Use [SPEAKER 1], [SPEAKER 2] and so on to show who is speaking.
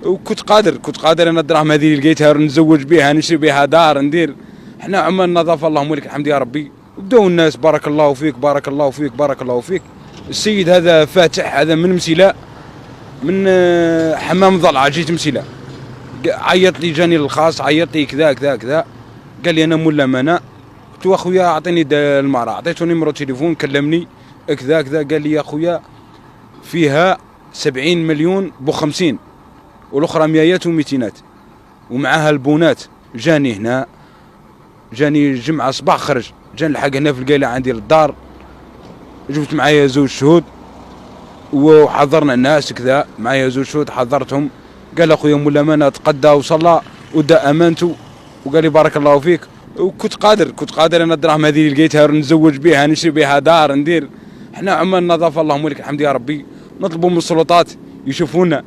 [SPEAKER 1] وكنت قادر انا الدراهم هذه اللي لقيتها نتزوج بها، نشري بها دار، ندير. احنا عمال النظافه اللهم لك الحمد يا ربي. وبداو الناس بارك الله فيك بارك الله فيك بارك الله فيك. السيد هذا فاتح، هذا من مسيله، من حمام ضلعه، جيت مسيله، عيط لي، جاني الخاص عيط لي كذا كذا كذا، قال لي انا مولا منى. قلت له اخويا اعطيني المراه، اعطيته نيمرو تليفون، كلمني كذا كذا، قال لي يا اخويا فيها 70 مليون بو 50، والاخرى ميات وميتينات، ومعها البونات. جاني هنا، جاني جمعه صباح خرج، جاني الحق هنا في القيله عندي للدار، جبت معايا زوج شهود وحضرنا الناس كذا، معايا زوج شهود حضرتهم. قال اخويا مولا منى تقدى وصلى ودا امانته، وقال لي بارك الله فيك. وكنت قادر انا الدراهم هذه اللي لقيتها نتزوج بها، نشري بها دار، ندير. احنا عمال النظافه اللهم لك الحمد يا ربي. نطلبوا من السلطات يشوفونا،